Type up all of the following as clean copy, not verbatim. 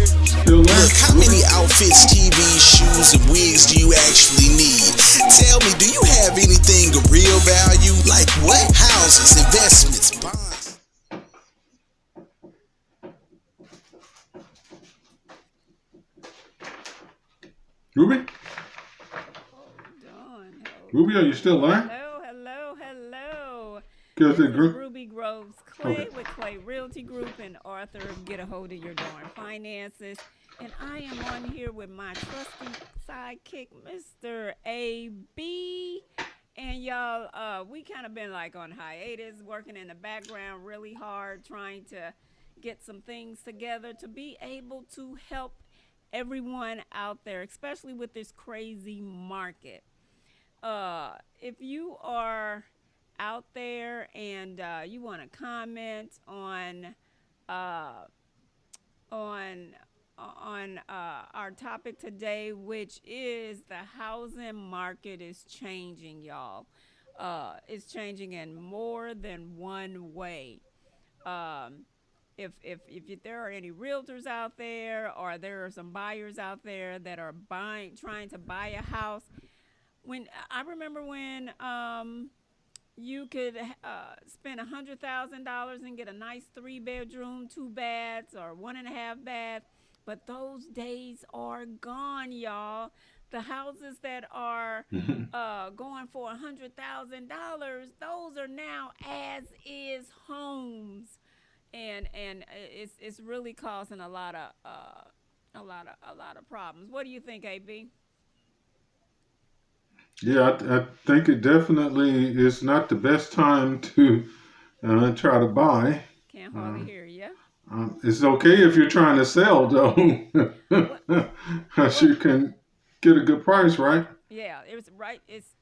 Still Look, there? how many outfits, TV, shoes, and wigs do you actually need? Tell me, do you have anything of real value? Like what? Houses, investments, bonds. Ruby? Hold on, hold Ruby, are you on. still there? Hello. Cause This it is grew. Rubbie Groves-Clay Okay. with Clay Realty Group and author of Get a Hold of Your Darn Finances. And I am on here with my trusty sidekick, Mr. AB. And y'all, we kind of been like on hiatus, working in the background really hard, trying to get some things together to be able to help everyone out there, especially with this crazy market. If you are out there and you want to comment uh, on our topic today, which is the housing market is changing, y'all. It's changing in more than one way. Um, if there are any realtors out there, or there are some buyers out there that are trying to buy a house, when I remember when you could spend $100,000 and get a nice 3 bedroom, 2 baths, or 1.5 bath. But those days are gone, y'all. The houses that are going for $100,000, those are now as is homes, and it's really causing a lot of problems. What do you think, AB? Yeah, I think it definitely is not the best time to try to buy. Can't hardly Uh, hear you. it's okay if you're trying to sell, though. What? As What? you can get a good price, right? Yeah, it's right. It's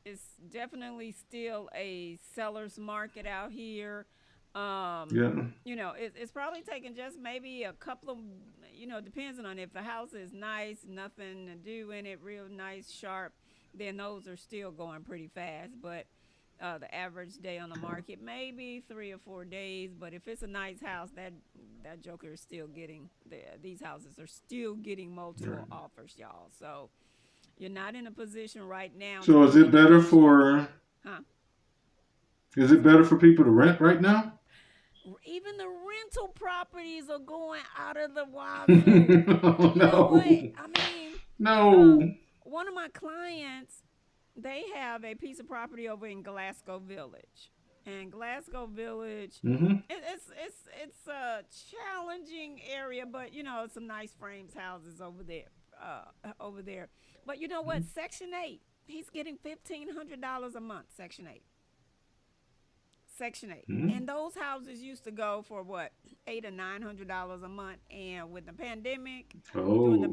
definitely still a seller's market out here. Um, Yeah. it's probably taking just maybe a couple of, depending on if the house is nice, nothing to do in it, real nice, sharp, then those are still going pretty fast. But the average day on the market maybe 3 or 4 days. But if it's a nice house, that joker is still getting these houses are still getting multiple Right. offers, y'all. So you're not in a position right now to So is be it in a better rush. for Huh? is it better for people to rent right now? Even the rental properties are going out of the wazoo. Oh, You know what? no. I mean, No. one of my clients, they have a piece of property over in Glasgow Village, and Glasgow Village, Hmm. it's a challenging area, but some nice frames houses over there. But you know what? Section 8, he's getting $1,500 a month. Section 8, Hmm. and those houses used to go for what, $800 or $900 a month, and with the pandemic, during Oh, the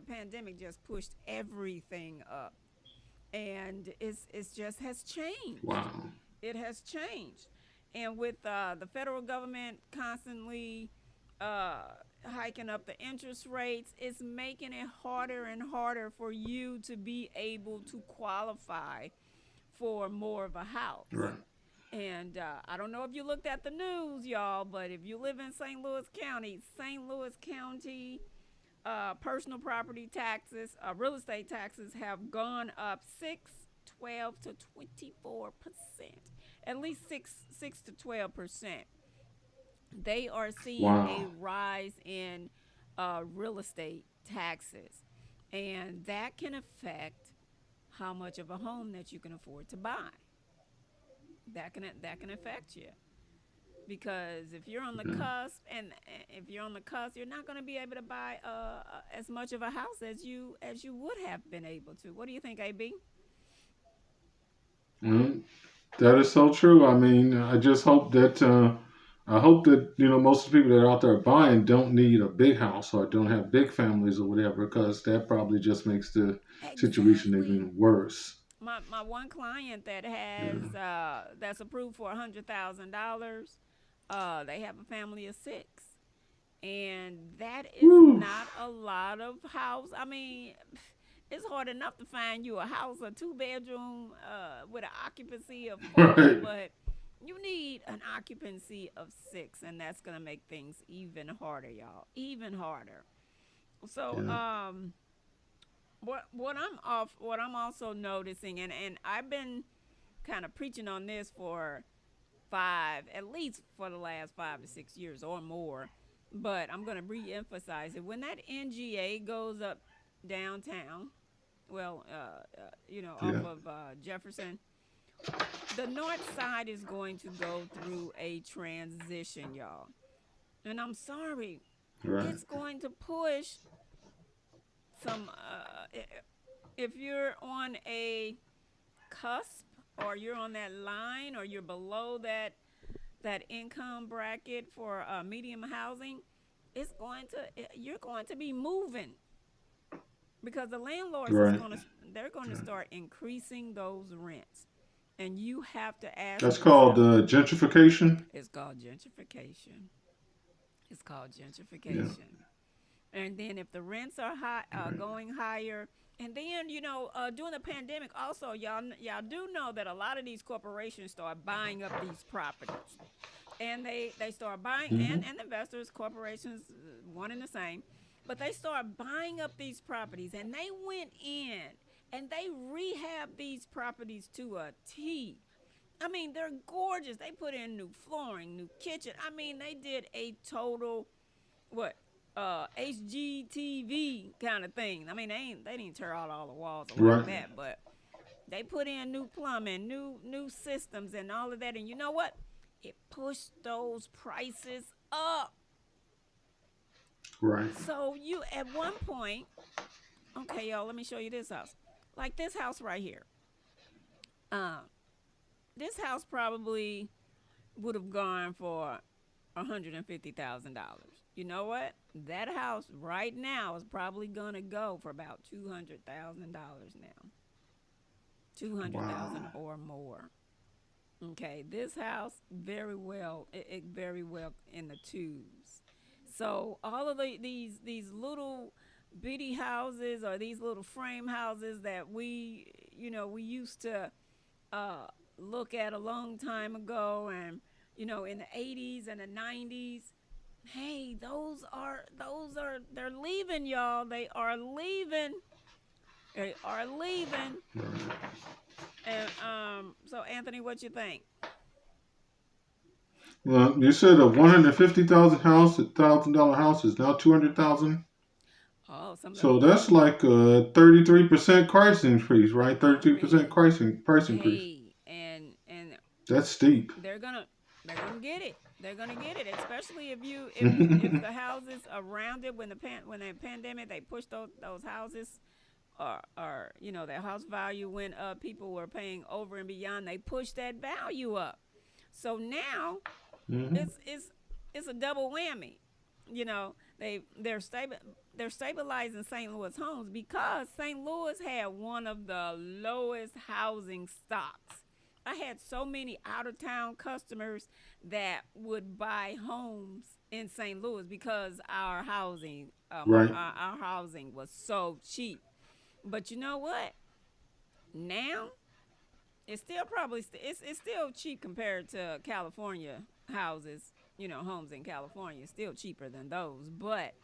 pandemic just pushed everything up, and it's just has changed. wow. It has changed, and with the federal government constantly uh, hiking up the interest rates, it's making it harder and harder for you to be able to qualify for more of a house. Right. And I don't know if you looked at the news, y'all, but if you live in St. Louis County, personal property taxes, real estate taxes have gone up 6, 12 to 24%. At least 6 to 12%. They are seeing Wow. a rise in real estate taxes, and that can affect how much of a home that you can afford to buy. That can affect you, because if you're on the Yeah. cusp, and if you're on the cusp, you're not going to be able to buy as much of a house as you would have been able to. What do you think, AB? Well, that is so true. I mean, I hope that most of the people that are out there buying don't need a big house or don't have big families or whatever, because that probably just makes the situation Exactly. even worse. My one client that Yeah. has that's approved for $100,000, they have a family of 6, and that is Whew. not a lot of house. I mean, it's hard enough to find you a house, a 2 bedroom with an occupancy of 4, Right. but you need an occupancy of 6, and that's gonna make things even harder, y'all. Even harder. So Yeah. what I'm also noticing, and I've been kind of preaching on this for at least for the last 5 to 6 years or more, but I'm going to re-emphasize it. When that NGA goes up downtown, well, off Yeah. of Jefferson, the north side is going to go through a transition, y'all. And I'm sorry, Right. it's going to push some. If you're on a cusp, or you're on that line, or you're below that income bracket for medium housing, you're going to be moving, because the landlords Right. they're going to start increasing those rents, and you have to ask That's called yourself. gentrification. It's called gentrification. It's called Yeah. gentrification. And then if the rents are high, Right. going higher, and then during the pandemic, also y'all do know that a lot of these corporations start buying up these properties, and they start buying, Hmm. and investors, corporations, one and the same, but they start buying up these properties, and they went in and they rehab these properties to a T. I mean, they're gorgeous. They put in new flooring, new kitchen. I mean, they did a total what HGTV kind of thing. I mean, they didn't tear out all the walls like Right. that, but they put in new plumbing, new systems, and all of that. And you know what? It pushed those prices up. Right. So you at one point, okay, y'all, let me show you this house. Like this house right here. Um, this house probably would have gone for $150,000. You know what? That house right now is probably gonna go for about $200,000 now. 200,000 Wow. or more. Okay, this house it very well in the twos. So all of these little bitty houses, or these little frame houses that we used to uh, look at a long time ago, and in the 80s and the 90s. Hey, they're leaving, y'all. They are leaving. They are leaving. Right. And so Anthony, what you think? Well, you said a $150,000 house is now 200,000. Oh, some of So them. that's like a 33% price increase, right? 33% Agreed. price increase. Hey, and That's steep. they're gonna they're gonna get it. They're gonna get it, especially if the houses around it, when the pandemic, they pushed those houses, or their house value went up. People were paying over and beyond. They pushed that value up. So now Hmm. it's a double whammy. You know, they're stabilizing St. Louis homes, because St. Louis had one of the lowest housing stocks. I had so many out of town customers that would buy homes in St. Louis, because Right. our housing was so cheap. But you know what? Now it's still it's still cheap compared to California houses. Homes in California is still cheaper than those. But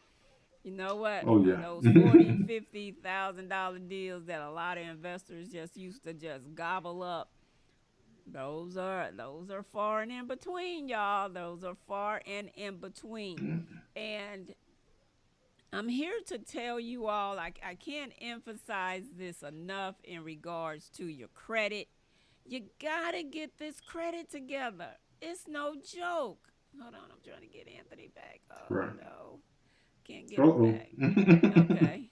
you know what? Oh yeah. Those 40, $50,000 deals that a lot of investors just used to just gobble up. Those are far and in between, y'all. Those are far and in between. And I'm here to tell you all, I can't emphasize this enough in regards to your credit. You gotta get this credit together. It's no joke. Hold on, I'm trying to get Anthony back. Oh Right. no, can't get Uh him oh. back. Okay.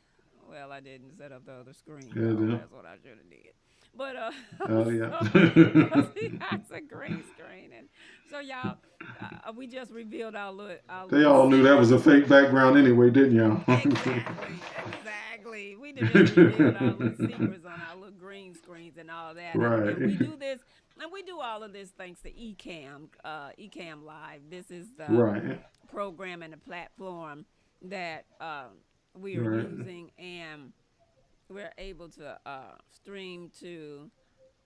Well, I didn't set up the other screen, Yeah. y'all. Yeah. That's what I should have did. But Oh yeah. so because he has a green screen, and so y'all, we just revealed our They little all knew that was a secrets. fake background anyway, didn't y'all? Exactly, exactly. We just revealed our little secrets on our little green screens and all that, and Right. we do this, and we do all of this thanks to Ecamm Live. This is the Right. program and the platform that we are Right. using, and we're able to stream to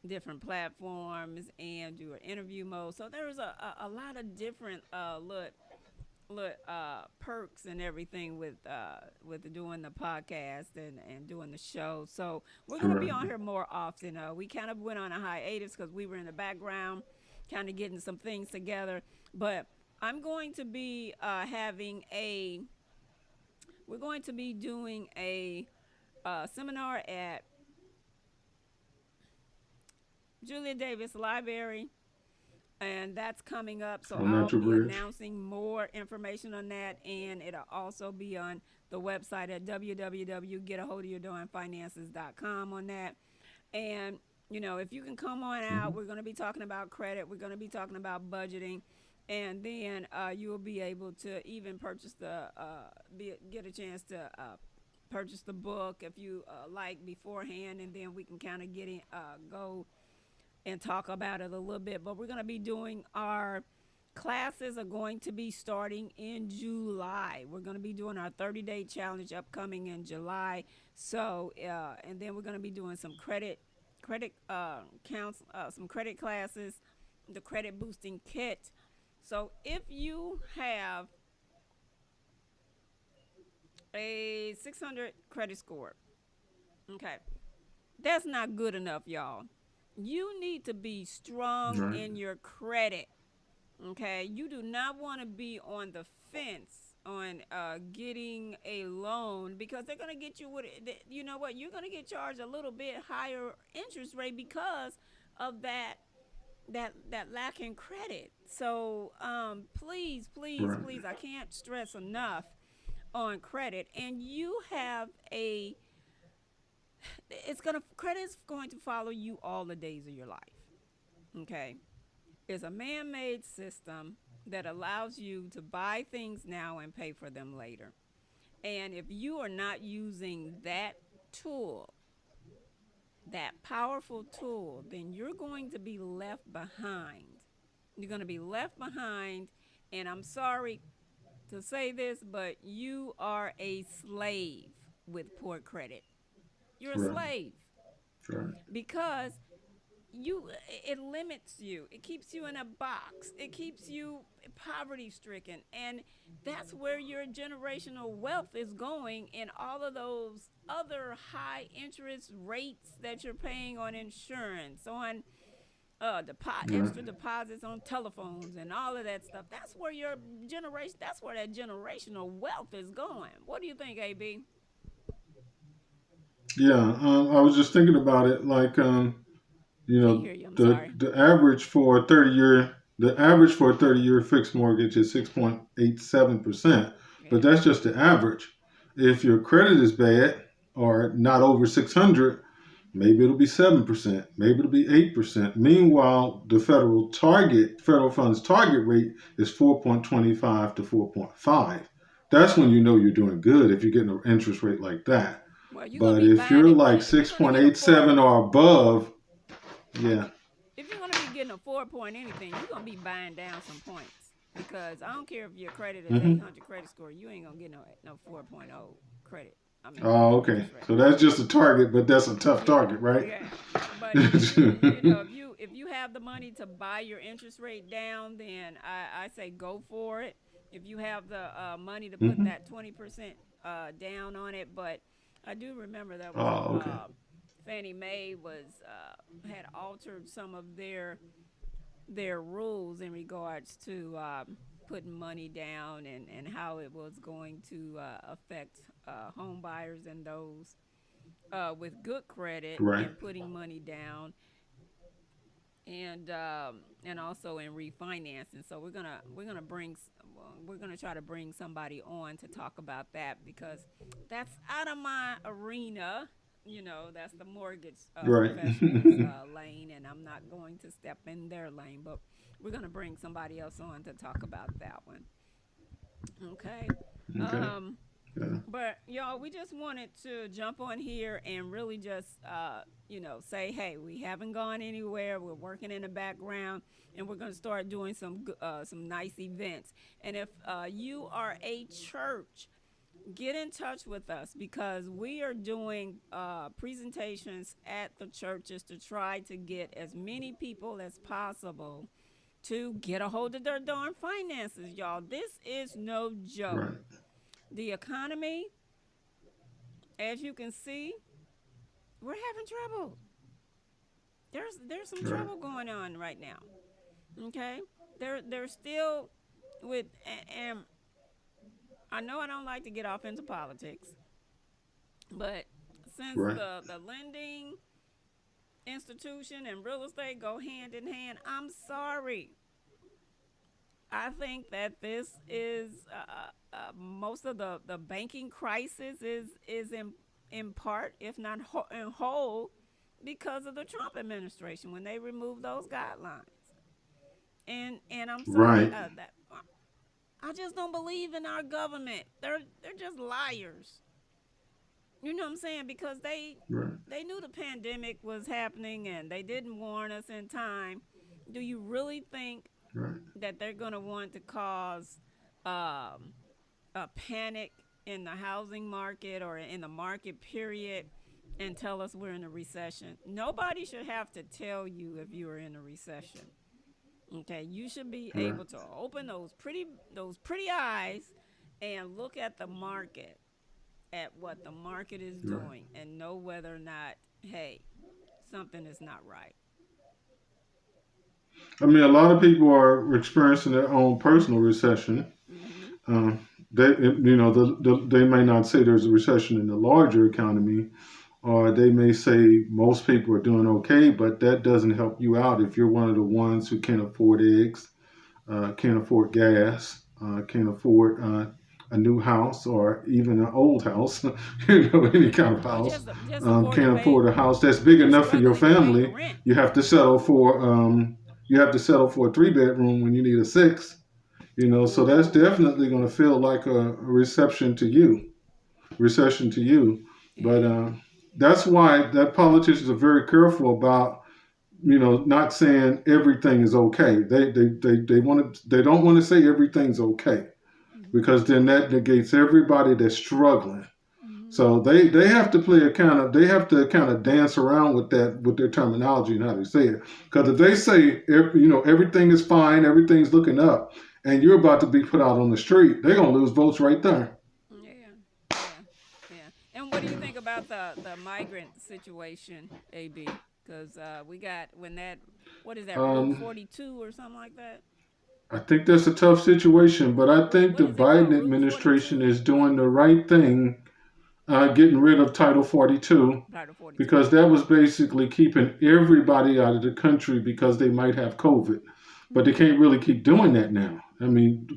different platforms and do an interview mode. So there's a lot of different look perks and everything with doing the podcast and doing the show. So we're gonna be Correct. on here more often. We kind of went on a hiatus because we were in the background, kind of getting some things together. But I'm going to be having a. We're going to be doing a seminar at Julia Davis Library, and that's coming up. So On I'll Natural be Bridge. announcing more information on that, and it'll also be on the website at www.getaholdofyourdoingfinances.com on that. And if you can come on Hmm. out, we're going to be talking about credit. We're going to be talking about budgeting, and then you will be able to even purchase get a chance to purchase the book if you like beforehand, and then we can kind of go and talk about it a little bit. But we're going to be doing our classes are going to be starting in July. We're going to be doing our 30-day challenge upcoming in July. So, and then we're going to be doing some credit counts, some credit classes, the credit boosting kit. So, if you have a 600 credit score, okay, that's not good enough, y'all. You need to be strong Right. in your credit. Okay, you do not want to be on the fence on getting a loan because they're going to get you you know what, you're going to get charged a little bit higher interest rate because of that lack in credit. So please, please, Right. please, I can't stress enough on credit. And you have a credit's going to follow you all the days of your life. Okay, is a man-made system that allows you to buy things now and pay for them later. And if you are not using that tool, that powerful tool, then you're going to be left behind. You're going to be left behind, and I'm sorry to say this, but you are a slave with poor credit. You're a Right. slave Right. because it limits you, it keeps you in a box, it keeps you poverty stricken, and that's where your generational wealth is going in all of those other high interest rates that you're paying on insurance, on Right. extra deposits on telephones and all of that stuff. That's where that's where that generational wealth is going. What do you think, AB? Yeah. I was just thinking about it. You Can't know, hear you, I'm the sorry. the average for a 30-year the average for a 30-year fixed mortgage is 6.87%, but Yeah. that's just the average. If your credit is bad or not over 600, maybe it'll be 7%, maybe it'll be 8%. Meanwhile, the federal funds target rate is 4.25 to 4.5. That's when you know you're doing good if you're getting an interest rate like that. Well, you're gonna But be if buying you're it. like If you're gonna get a four, 6.87 or above, yeah. if you're gonna be getting a 4 point anything, you're gonna be buying down some points because I don't care if your credit is Hmm. 800 credit score, you ain't gonna get no 4.0 credit. I mean Oh, okay. interest rate. So that's just a target, but that's a tough Yeah, target, right? yeah. But if you have the money to buy your interest rate down, then I say go for it. If you have the money to put Hmm. that 20% down on it, but I do remember that was Oh, okay. Fannie Mae had altered some of their rules in regards to putting money down and how it was going to affect home buyers and those with good credit Right. and putting money down and also in refinancing. So we're gonna try to bring somebody on to talk about that because that's out of my arena. That's the mortgage Right. professionals lane, and I'm not going to step in their lane. But we're gonna bring somebody else on to talk about that one. Okay. Okay. Um, Yeah. but y'all, we just wanted to jump on here and really just, say, hey, we haven't gone anywhere. We're working in the background, and we're going to start doing some nice events. And if you are a church, get in touch with us because we are doing presentations at the churches to try to get as many people as possible to get a hold of their darn finances, y'all. This is no joke. Right. The economy, as you can see, we're having trouble. There's some Right. trouble going on right now. Okay, they're still with, and I know I don't like to get off into politics, but since Right. the lending institution and real estate go hand in hand, I'm sorry. I think that this is most of the banking crisis is in part, if not in whole, because of the Trump administration when they removed those guidelines. And I'm sorry Right. that I just don't believe in our government. They're just liars. You know what I'm saying? Because Right. they knew the pandemic was happening and they didn't warn us in time. Do you really think Right. that they're going to want to cause a panic in the housing market or in the market period and tell us we're in a recession? Nobody should have to tell you if you are in a recession. Okay, you should be Right. able to open those pretty eyes and look at the market, at what the market is Right. doing, and know whether or not, hey, something is not right. I mean, a lot of people are experiencing their own personal recession. Mm-hmm. They, they may not say there's a recession in the larger economy, or they may say most people are doing okay, but that doesn't help you out if you're one of the ones who can't afford eggs, can't afford gas, can't afford a new house or even an old house, any kind of Or house. just afford to Can't pay. afford a house that's big You're enough for your struggling to pay the family. rent. You have to settle for a 3-bedroom when you need a 6. So that's Ooh, definitely going to feel like a recession to you. But yeah. that's why that politicians are very careful about not saying everything is okay. They don't want to say everything's okay, Mm-hmm. because then that negates everybody that's struggling. Mm-hmm. So they have to they have to kind of dance around with that, with their terminology and how they say it. Because if they say everything is fine, everything's looking up, and you're about to be put out on the street, they're gonna lose votes right there. Yeah, yeah, yeah. And what do you think about the migrant situation, AB? Because we got when that, what is that, Rule Um, 42 or something like that? I think that's a tough situation, but I think What the is it called? Biden Rule administration 42? is doing the right thing, getting rid of Title 42, Title 42. because that was basically keeping everybody out of the country because they might have COVID. But they Mm-hmm. can't really keep doing that now. I mean,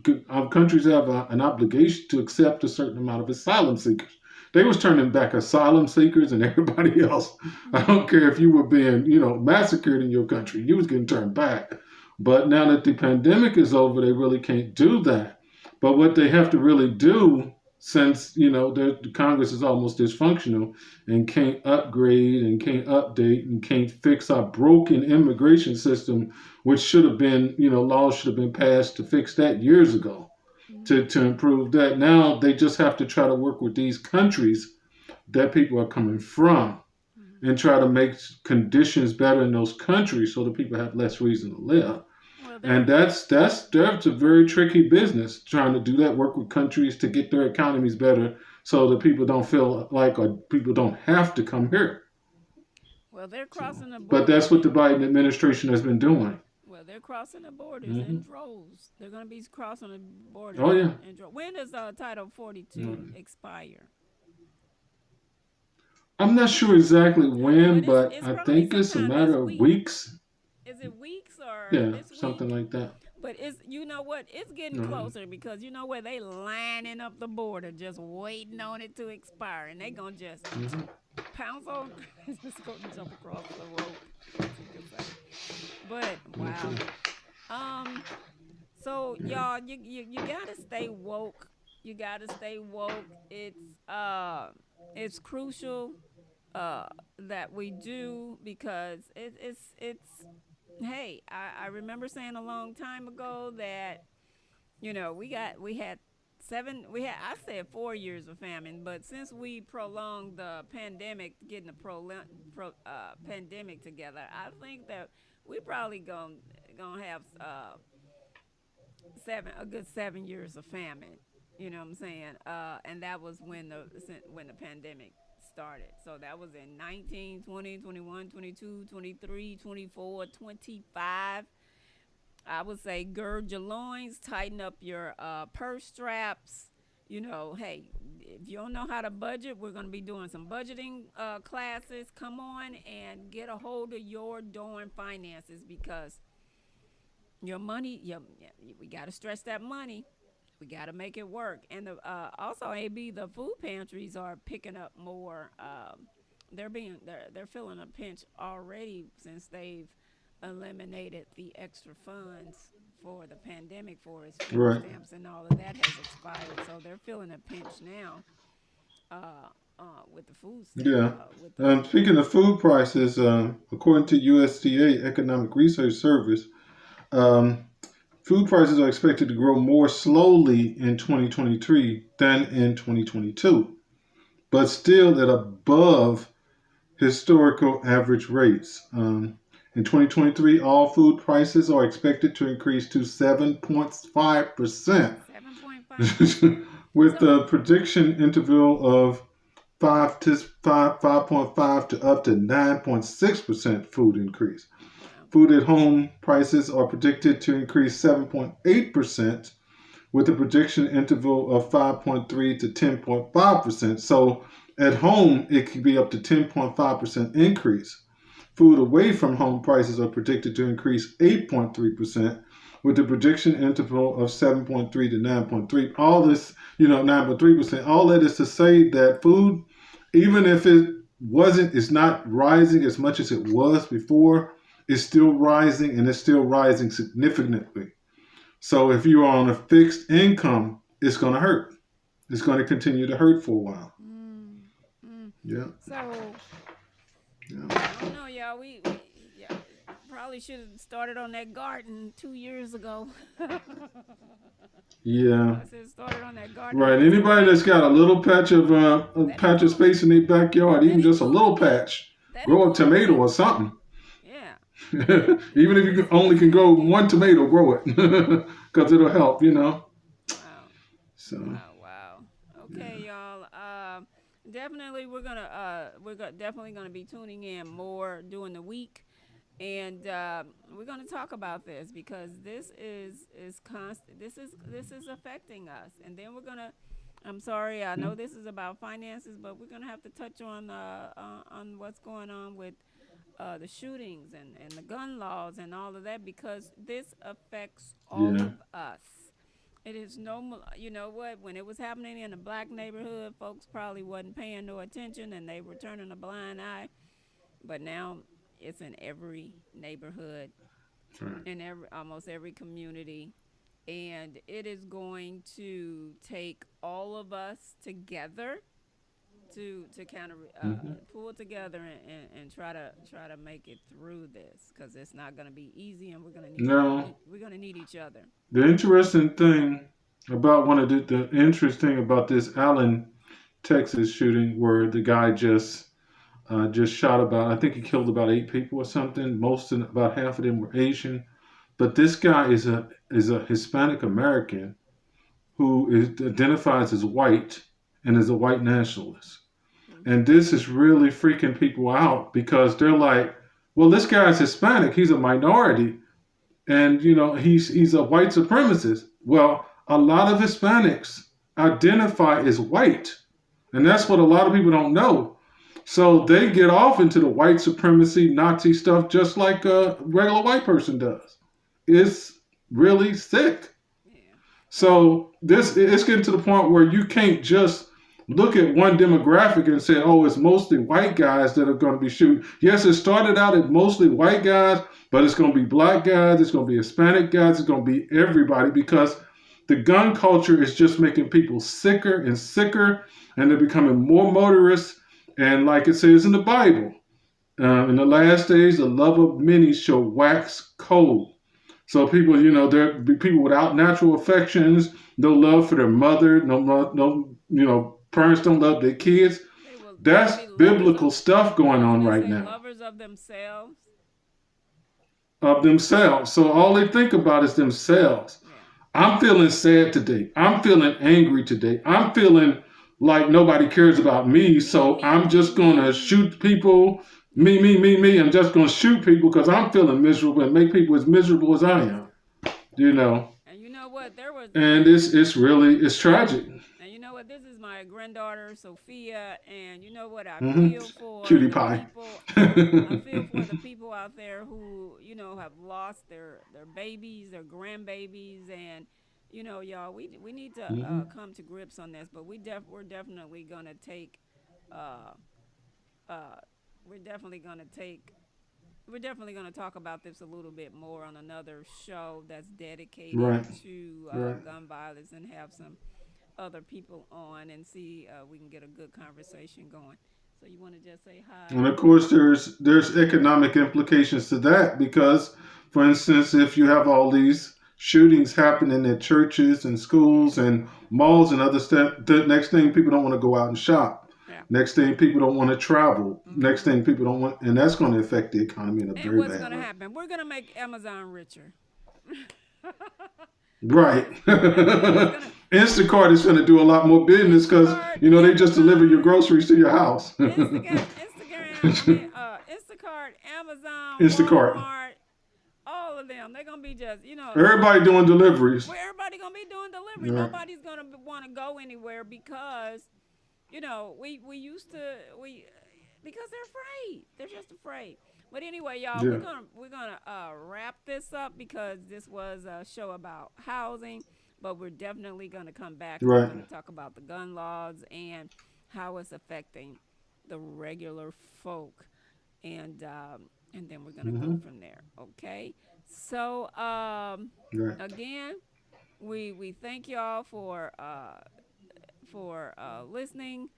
countries have an obligation to accept a certain amount of asylum seekers. They was turning back asylum seekers and everybody else. I Mm-hmm. don't care if you were being, massacred in your country, you was getting turned back. But now that the pandemic is over, they really can't do that. But what they have to really do, since the Congress is almost dysfunctional and can't upgrade and can't update and can't fix our broken immigration system, which should have been, laws should have been passed to fix that years ago, Mm-hmm. to improve that. Now they just have to try to work with these countries that people are coming from Mm-hmm. and try to make conditions better in those countries so the people have less reason to live. Well, they're And that's a very tricky business, trying to do that, work with countries to get their economies better so that people don't feel like, or people don't have to come here. well they're So, crossing the but borders that's what the in Biden administration has been doing. well they're crossing the borders in Hmm. droves. They're gonna be crossing the borders Oh yeah. in droves. When does Title 42 Mm. expire? I'm not sure exactly when, But it's but it's I probably think it's a sometime this matter of week. weeks. Is it weeks or Yeah, this something week? like that. But it's, you know what? It's getting Uh, closer because you know where they lining up the border, just waiting on it to expire, and they gonna just mhm. pounce on, just gonna jump across the rope, as you can say. But wow. Okay. Um. So Yeah. y'all, you gotta stay woke. You gotta stay woke. It's crucial that we do, because it's hey, I remember saying a long time ago that we had I said 4 years of famine, but since we prolonged the pandemic, getting the pandemic together, I think that we probably gonna have a good 7 years of famine. You know what I'm saying? And that was when the pandemic started. So that was in 19, 20, 21, 22, 23, 24, 25. I would say gird your loins, tighten up your purse straps. Hey, if you don't know how to budget, we're going to be doing some budgeting classes. Come on and get a hold of your darn finances, because your money, we got to stretch that money. We got to make it work. And also, AB, the food pantries are picking up more. They're feeling a pinch already, since they've eliminated the extra funds for the pandemic, for its food Right. stamps and all of that has expired. So they're feeling a pinch now, with the food stamp. Yeah. Speaking of food prices, according to USDA Economic Research Service, um, food prices are expected to grow more slowly in 2023 than in 2022, but still at above historical average rates. In 2023, all food prices are expected to increase to 7.5%, 7.5%. with the prediction interval of 5.5 to up to 9.6% food increase. Food at home prices are predicted to increase 7.8%, with a prediction interval of 5.3 to 10.5%. So at home, it could be up to 10.5% increase. Food away from home prices are predicted to increase 8.3%, with the prediction interval of 7.3 to 9.3. All this, 9.3%. All that is to say that food, even if it's not rising as much as it was before, is still rising, and it's still rising significantly. So if you are on a fixed income, it's going to hurt. It's going to continue to hurt for a while. Yeah. So, Yeah. I don't know, y'all. We probably should have started on that garden 2 years ago. Yeah. I said started on that garden. Right. Anybody that's got a little patch of space in their backyard, even just a little patch, grow a tomato or something. Yeah. Even if you only can grow one tomato, grow it, because it'll help. Wow. So. Wow. Okay, y'all. Definitely, we're definitely gonna be tuning in more during the week, and we're gonna talk about this, because this is constant. This is affecting us, and then we're gonna. I'm sorry, I know this is about finances, but we're gonna have to touch on what's going on with the shootings and the gun laws and all of that, because this affects all of us. It is you know what? When it was happening in a black neighborhood, folks probably wasn't paying no attention, and they were turning a blind eye. But now it's in every neighborhood, in almost every community, and it is going to take all of us together to kind of pull together and try to make it through this, because it's not going to be easy, and we're going to need each other. The interesting thing about the interesting about this Allen, Texas shooting, where the guy just shot I think he killed about 8 people or something. About half of them were Asian, but this guy is a Hispanic American who identifies as white and is a white nationalist. And this is really freaking people out, because they're like, well, this guy's Hispanic, he's a minority, and he's a white supremacist. Well, a lot of Hispanics identify as white, and that's what a lot of people don't know. So they get off into the white supremacy, Nazi stuff, just like a regular white person does. It's really sick. Yeah. So it's getting to the point where you can't just look at one demographic and say, oh, it's mostly white guys that are going to be shooting. Yes, it started out as mostly white guys, but it's going to be black guys, it's going to be Hispanic guys, it's going to be everybody, because the gun culture is just making people sicker and sicker, and they're becoming more motorists. And like it says in the Bible, in the last days, the love of many shall wax cold. So people, there be people without natural affections, no love for their mother, no, parents don't love their kids. That's biblical stuff going on right now. Lovers of themselves. So all they think about is themselves. I'm feeling sad today. I'm feeling angry today. I'm feeling like nobody cares about me. So I'm just going to shoot people. Me. I'm just going to shoot people because I'm feeling miserable and make people as miserable as I am. You know, And you know what? and it's tragic. And you know what? This is my granddaughter Sophia, and you know what? I Hmm. feel for Cutie the pie. people. I feel for the people out there who have lost their babies, their grandbabies, and y'all, we need to Hmm. come to grips on this. But we're definitely gonna take uh uh we're definitely gonna take we're definitely going to talk about this a little bit more on another show that's dedicated Right. to Right. gun violence, and have some other people on and see we can get a good conversation going. So you want to just say hi? And of course, there's economic implications to that because, for instance, if you have all these shootings happening at churches and Yeah, schools and malls and other stuff, the next thing people don't want to go out and shop. yeah. Next thing people don't want to travel. Next Hmm. thing people don't want, and that's going to affect the economy in a And very what's bad going to way. happen? We're going to make Amazon richer. Right. Amazon is going to Instacart is going to do a lot more business because Instacart, they just deliver your Amazon, groceries to your house. Instagram. Instacart, Amazon, Instacart. Walmart, all of them. They're gonna be just, Everybody doing deliveries. where everybody gonna be doing delivery. Right. Nobody's gonna want to go anywhere because, we used to because they're afraid. They're just afraid. But anyway, y'all, Yeah. we're gonna wrap this up because this was a show about housing. But we're definitely gonna come back and we're Right. gonna talk about the gun laws and how it's affecting the regular folk, and then we're gonna go Hmm. from there. Okay. So Right. again, we thank y'all for listening,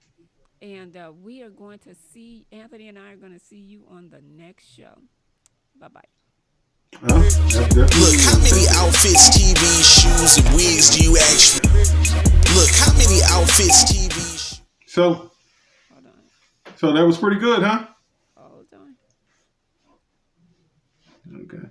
and we are going to see Anthony and I are going to see you on the next show. Bye bye. That's Look, how definitely many it. outfits, TVs, shoes, and wigs do you actually? Look, how many outfits, TVs? So, Hold on. so that was pretty good, huh? Hold on. Okay.